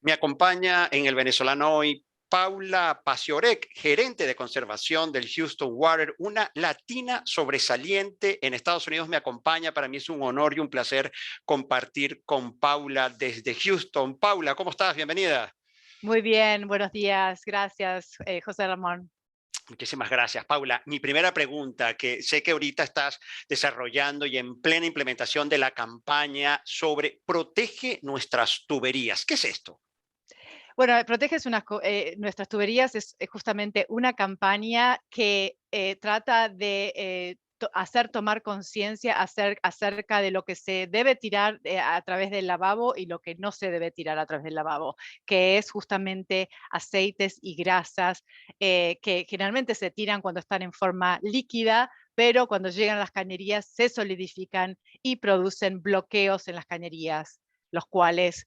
Me acompaña en el venezolano hoy Paula Paciorek, gerente de conservación del Houston Water, una latina sobresaliente en Estados Unidos. Me acompaña. Para mí es un honor y un placer compartir con Paula desde Houston. Paula, ¿cómo estás? Bienvenida. Muy bien, buenos días. Gracias, José Ramón. Muchísimas gracias, Paula. Mi primera pregunta, que sé que ahorita estás desarrollando y en plena implementación de la campaña sobre Protege nuestras tuberías. ¿Qué es esto? Bueno, Proteges nuestras tuberías es justamente una campaña que trata de hacer tomar conciencia acerca de lo que se debe tirar a través del lavabo y lo que no se debe tirar a través del lavabo, que es justamente aceites y grasas que generalmente se tiran cuando están en forma líquida, pero cuando llegan a las cañerías se solidifican y producen bloqueos en las cañerías, los cuales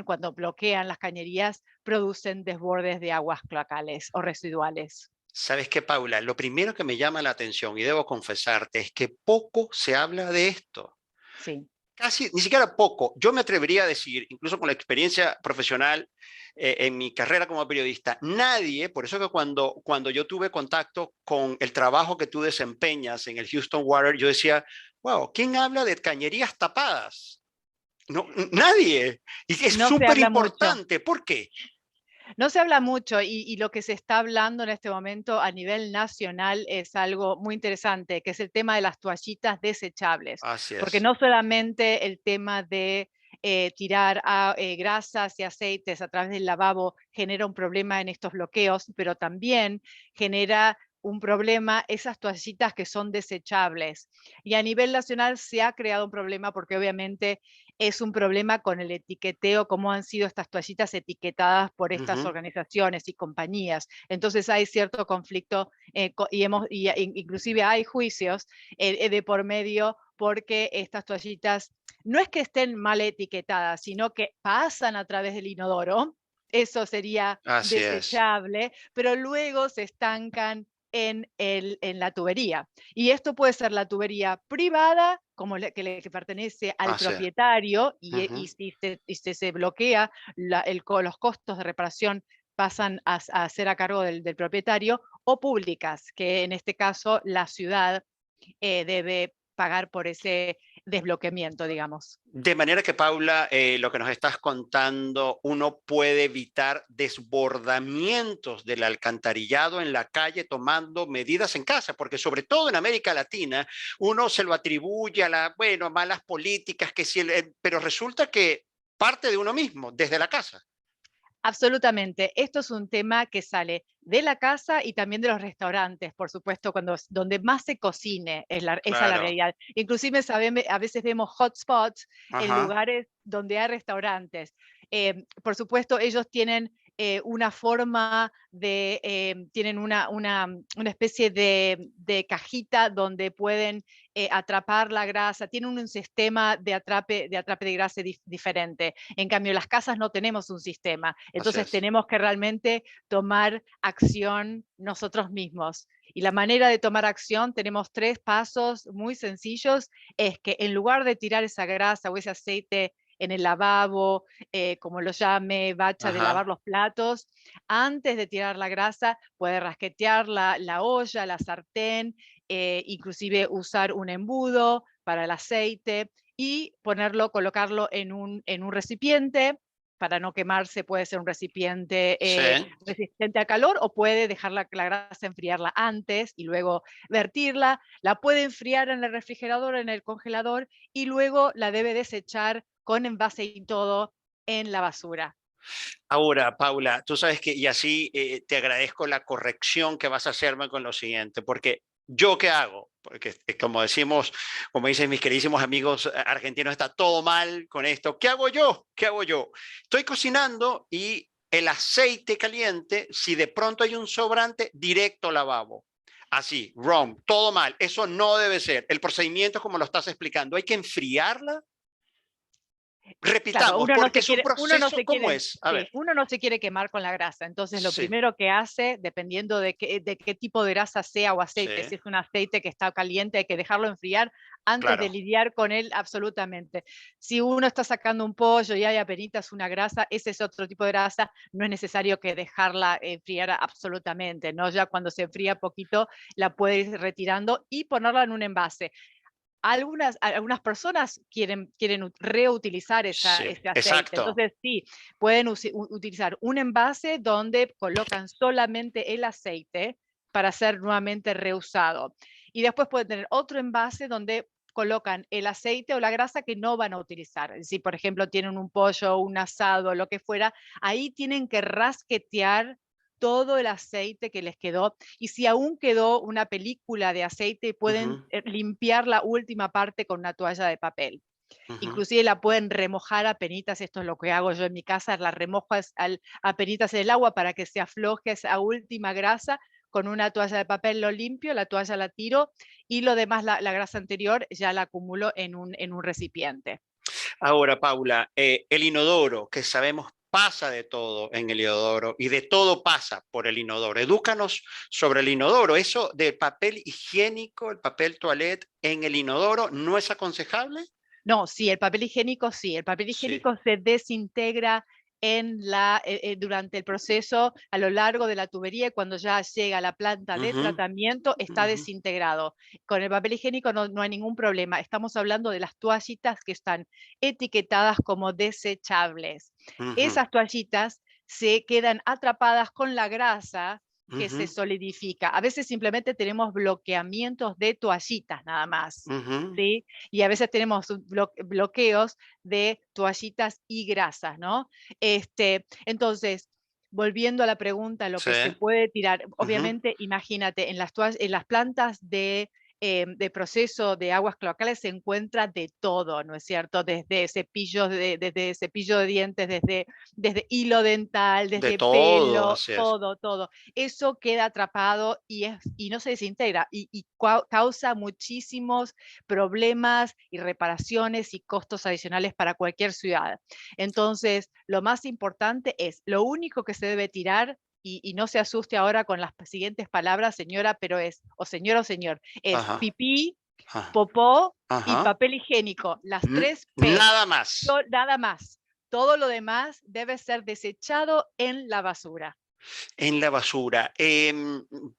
cuando bloquean las cañerías, producen desbordes de aguas cloacales o residuales. ¿Sabes qué, Paula? Lo primero que me llama la atención, y debo confesarte, es que poco se habla de esto. Sí, Casi, ni siquiera poco. Yo me atrevería a decir, incluso con la experiencia profesional en mi carrera como periodista, nadie, por eso que cuando yo tuve contacto con el trabajo que tú desempeñas en el Houston Water, yo decía, wow, ¿quién habla de cañerías tapadas? No, nadie. Y es no se súper habla mucho. importante. ¿Por qué? No se habla mucho y lo que se está hablando en este momento a nivel nacional es algo muy interesante, que es el tema de las toallitas desechables, Así porque es. no solamente el tema de tirar grasas y aceites a través del lavabo genera un problema en estos bloqueos, pero también genera un problema esas toallitas que son desechables. Y a nivel nacional se ha creado un problema porque obviamente es un problema con el etiqueteo, cómo han sido estas toallitas etiquetadas por estas Ujú. organizaciones y compañías. Entonces hay cierto conflicto inclusive hay juicios de por medio porque estas toallitas no es que estén mal etiquetadas, sino que pasan a través del inodoro. Eso sería Así es. desechable, pero luego se estancan en la tubería. Y esto puede ser la tubería privada, como que pertenece al Así es. propietario, Ujú. y se bloquea, los costos de reparación pasan a ser a cargo del propietario, o públicas, que en este caso la ciudad debe pagar por ese desbloqueamiento, digamos. De manera que, Paula, lo que nos estás contando, uno puede evitar desbordamientos del alcantarillado en la calle tomando medidas en casa, porque sobre todo en América Latina, uno se lo atribuye a bueno, a malas políticas, que sí, pero resulta que parte de uno mismo, desde la casa. Absolutamente. Esto es un tema que sale de la casa y también de los restaurantes, por supuesto, donde más se cocine, esa es la Claro. realidad. Inclusive a veces vemos hotspots en Ajá. lugares donde hay restaurantes. Por supuesto, ellos tienen una forma tienen una especie de cajita donde pueden atrapar la grasa, tienen un sistema de atrape de grasa diferente. En cambio, las casas no tenemos un sistema, Así entonces es. tenemos que realmente tomar acción nosotros mismos. Y la manera de tomar acción, tenemos 3 pasos muy sencillos, es que en lugar de tirar esa grasa o ese aceite en el lavabo, como lo llame, bacha de lavar Ajá. los platos, antes de tirar la grasa, puede rasquetear la olla, la sartén, inclusive usar un embudo para el aceite y colocarlo en un recipiente para no quemarse. Puede ser un recipiente Sí. resistente al calor, o puede dejar la grasa enfriarla antes y luego vertirla. La puede enfriar en el refrigerador, en el congelador, y luego la debe desechar con envase y todo en la basura. Ahora, Paula, tú sabes que, y así te agradezco la corrección que vas a hacerme con lo siguiente, porque yo qué hago, porque como decimos, como dicen mis queridísimos amigos argentinos, está todo mal con esto. ¿Qué hago yo? ¿Qué hago yo? Estoy cocinando y el aceite caliente, si de pronto hay un sobrante, directo al lavabo. Así, wrong, todo mal. Eso no debe ser. El procedimiento es como lo estás explicando. Hay que enfriarla. Claro, Repitamos, porque es un uno no proceso, se ¿cómo quiere, es? A sí, ver, uno no se quiere quemar con la grasa. Entonces, lo sí, primero que hace, dependiendo de qué tipo de grasa sea o aceite, sí, si es un aceite que está caliente, hay que dejarlo enfriar antes de claro, lidiar con él absolutamente. Si uno está sacando un pollo y hay apenitas una grasa, ese es otro tipo de grasa, no es necesario que dejarla enfriar absolutamente, ¿no? Ya cuando se enfría poquito, la puede ir retirando y ponerla en un envase. Algunas personas quieren reutilizar sí, ese aceite. exacto. Entonces, sí, pueden utilizar un envase donde colocan solamente el aceite para ser nuevamente reusado. Y después pueden tener otro envase donde colocan el aceite o la grasa que no van a utilizar. Si, por ejemplo, tienen un pollo, un asado, lo que fuera, ahí tienen que rasquetear todo el aceite que les quedó, y si aún quedó una película de aceite, pueden Ujú, limpiar la última parte con una toalla de papel. ujú. Inclusive la pueden remojar a penitas, esto es lo que hago yo en mi casa, la remojo a penitas en el agua para que se afloje esa última grasa. Con una toalla de papel lo limpio, la toalla la tiro y lo demás, la grasa anterior, ya la acumulo en un recipiente. Ahora, Paula, el inodoro, que sabemos pasa de todo en el inodoro y de todo pasa por el inodoro. Edúcanos sobre el inodoro. Eso del papel higiénico, el papel toalette en el inodoro, ¿no es aconsejable? No, sí, el papel higiénico sí, el papel Sí. higiénico se desintegra durante el proceso a lo largo de la tubería, y cuando ya llega a la planta de Ujú, tratamiento está ujú, desintegrado. Con el papel higiénico no hay ningún problema. Estamos hablando de las toallitas que están etiquetadas como desechables. ujú, Esas toallitas se quedan atrapadas con la grasa que se ujú, solidifica. A veces simplemente tenemos bloqueamientos de toallitas nada más, ujú. ¿sí? Y a veces tenemos bloqueos de toallitas y grasas, ¿no? Entonces, volviendo a la pregunta, lo Sí. que se puede tirar, Ujú, obviamente, imagínate, en las plantas de proceso de aguas cloacales se encuentra de todo, ¿no es cierto? Desde cepillo de dientes, desde hilo dental, de desde todo, pelo, así es. todo, todo. Eso queda atrapado y no se desintegra y causa muchísimos problemas y reparaciones y costos adicionales para cualquier ciudad. Entonces, lo más importante es, lo único que se debe tirar, y no se asuste ahora con las siguientes palabras, señora, pero o señor, es Ajá, pipí, ajá, popó y ajá. papel higiénico, las tres P, Nada más. nada más. Todo lo demás debe ser desechado en la basura. En la basura.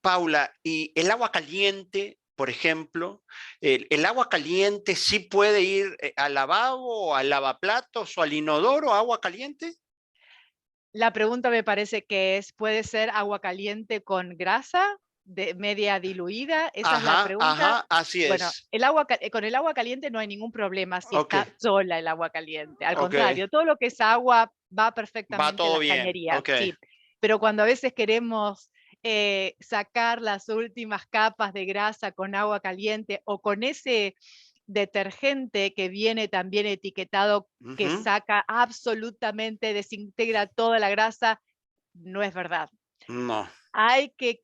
Paula, ¿y el agua caliente, por ejemplo? ¿El agua caliente sí puede ir al lavabo, al lavaplatos o al inodoro, agua caliente? La pregunta me parece que es, ¿puede ser agua caliente con grasa media diluida? Esa es la Ajá, pregunta. ajá, así Bueno, es. con el agua caliente no hay ningún problema si Ok, está sola el agua caliente. Al ok. contrario, todo lo que es agua va Va perfectamente en todo las bien. cañerías, Ok. sí. Pero cuando a veces queremos sacar las últimas capas de grasa con agua caliente o con ese detergente que viene también etiquetado, que Ujú. saca absolutamente, desintegra toda la grasa, no es verdad. No. Hay que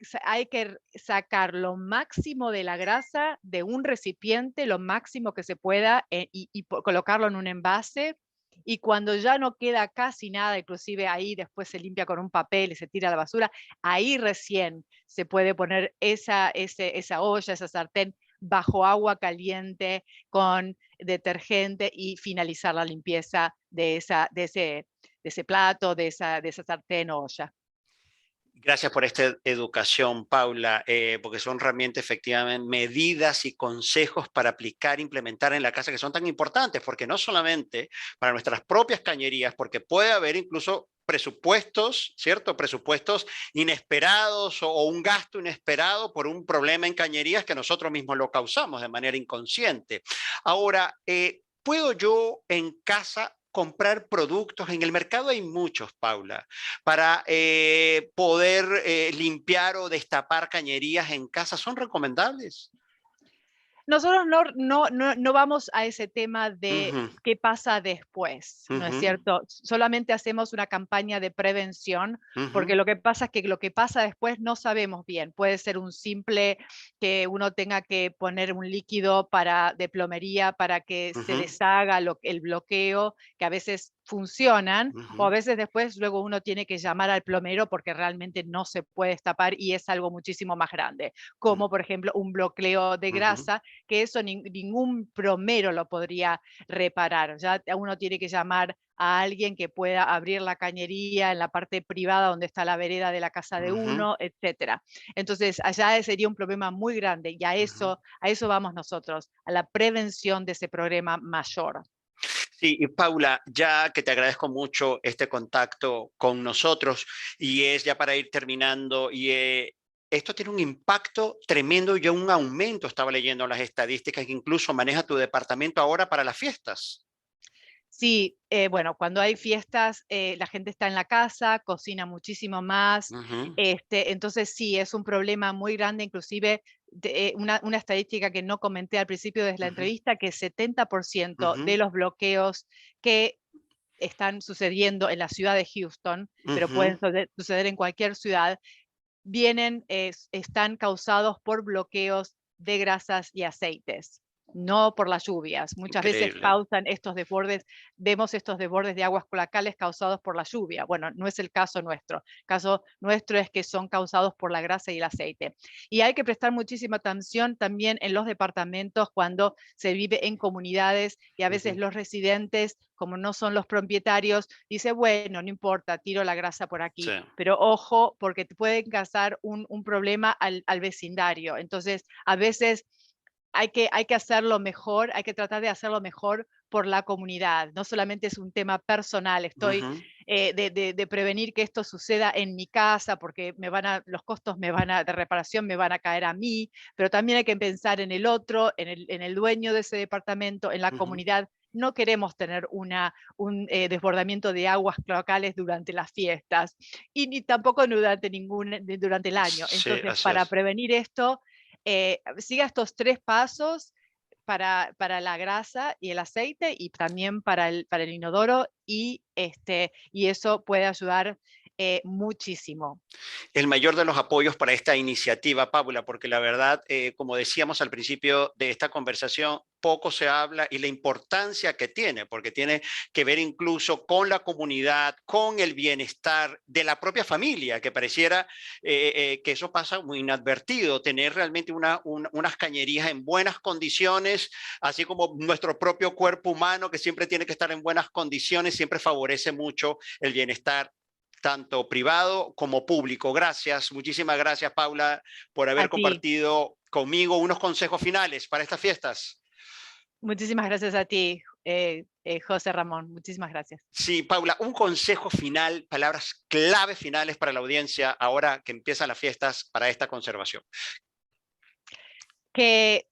sacar lo máximo de la grasa de un recipiente, lo máximo que se pueda, colocarlo en un envase, y cuando ya no queda casi nada, inclusive ahí después se limpia con un papel y se tira a la basura, ahí recién se puede poner esa olla, esa sartén bajo agua caliente con detergente y finalizar la limpieza de ese plato, de esa sartén o olla. Gracias por esta educación, Paula, porque son realmente efectivamente medidas y consejos para aplicar, implementar en la casa que son tan importantes, porque no solamente para nuestras propias cañerías, porque puede haber incluso presupuestos, ¿cierto? Presupuestos inesperados o un gasto inesperado por un problema en cañerías que nosotros mismos lo causamos de manera inconsciente. Ahora, ¿puedo yo en casa comprar productos? En el mercado hay muchos, Paula, para poder limpiar o destapar cañerías en casa, ¿son recomendables? Nosotros no vamos a ese tema de Ujú, qué pasa después, ¿no es ujú, cierto? Solamente hacemos una campaña de prevención, porque ujú, lo que pasa es que lo que pasa después no sabemos bien. Puede ser un simple que uno tenga que poner un líquido de plomería para que se ujú, deshaga el bloqueo, que a veces funcionan, o a ujú, veces después luego uno tiene que llamar al plomero porque realmente no se puede destapar y es algo muchísimo más grande, como por ejemplo un bloqueo de ujú, grasa, que eso ningún plomero lo podría reparar. Ya uno tiene que llamar a alguien que pueda abrir la cañería en la parte privada donde está la vereda de la casa de ujú, uno, etcétera. Entonces, allá sería un problema muy grande y ujú. a eso vamos nosotros, a la prevención de ese problema mayor. Sí, y Paula, ya que te agradezco mucho este contacto con nosotros y es ya para ir terminando, esto tiene un impacto tremendo y un aumento, estaba leyendo las estadísticas que incluso maneja tu departamento ahora para las fiestas. Sí, bueno, cuando hay fiestas, la gente está en la casa, cocina muchísimo más, Ujú, entonces sí, es un problema muy grande, inclusive una estadística que no comenté al principio de la ujú, entrevista, que 70% de ujú, los bloqueos que están sucediendo en la ciudad de Houston, pero ujú. pueden suceder en cualquier ciudad, están causados por bloqueos de grasas y aceites, no por las lluvias. Muchas veces Increíble. causan estos desbordes, vemos estos desbordes de aguas cloacales causados por la lluvia. Bueno, no es el caso nuestro. El caso nuestro es que son causados por la grasa y el aceite. Y hay que prestar muchísima atención también en los departamentos cuando se vive en comunidades y a veces Ujú, los residentes, como no son los propietarios, dice, bueno, no importa, tiro la grasa por sí. aquí, pero ojo, porque te pueden causar un problema al vecindario. Entonces, a veces hay que hacerlo mejor, hay que tratar de hacerlo mejor por la comunidad. No solamente es un tema personal, estoy Ujú, de prevenir que esto suceda en mi casa, porque los costos de reparación me van a caer a mí, pero también hay que pensar en el otro, en el dueño de ese departamento, en la ujú. comunidad. No queremos tener un desbordamiento de aguas cloacales durante las fiestas y ni tampoco durante el año. Sí, Entonces, así para es. prevenir esto, siga estos 3 pasos para la grasa y el aceite y también para el inodoro y eso puede ayudar, muchísimo. El mayor de los apoyos para esta iniciativa, Paula, porque la verdad, como decíamos al principio de esta conversación, poco se habla y la importancia que tiene, porque tiene que ver incluso con la comunidad, con el bienestar de la propia familia, que pareciera que eso pasa muy inadvertido, tener realmente unas cañerías en buenas condiciones, así como nuestro propio cuerpo humano, que siempre tiene que estar en buenas condiciones, siempre favorece mucho el bienestar tanto privado como público. Gracias, muchísimas gracias, Paula, por A haber ti, compartido conmigo unos consejos finales para estas fiestas. muchísimas gracias a ti, José Ramón, muchísimas gracias. Sí, Paula, un consejo final, palabras clave finales para la audiencia ahora que empiezan las fiestas para esta conservación. Que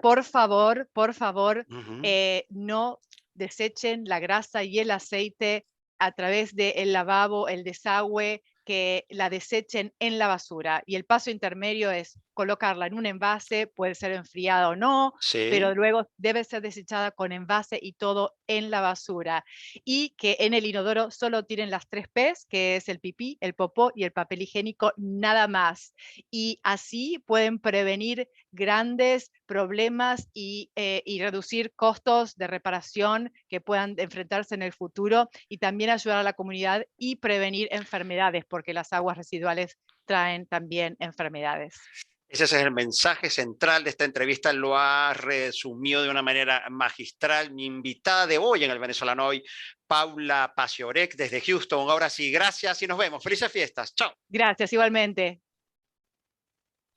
por favor, Ujú, no desechen la grasa y el aceite a través del lavabo, el desagüe, que la desechen en la basura. Y el paso intermedio es colocarla en un envase, puede ser enfriada o no, pero sí, luego debe ser desechada con envase y todo en la basura. Y que en el inodoro solo tiren las 3 P's, que es el pipí, el popó y el papel higiénico, nada más. Y así pueden prevenir grandes problemas y reducir costos de reparación que puedan enfrentarse en el futuro y también ayudar a la comunidad y prevenir enfermedades, porque las aguas residuales traen también enfermedades. ese es el mensaje central de esta entrevista, lo ha resumido de una manera magistral mi invitada de hoy en el Venezolano Hoy, Paula Paciorek desde Houston. Ahora sí, gracias y nos vemos. Felices fiestas. Chao. Gracias, igualmente.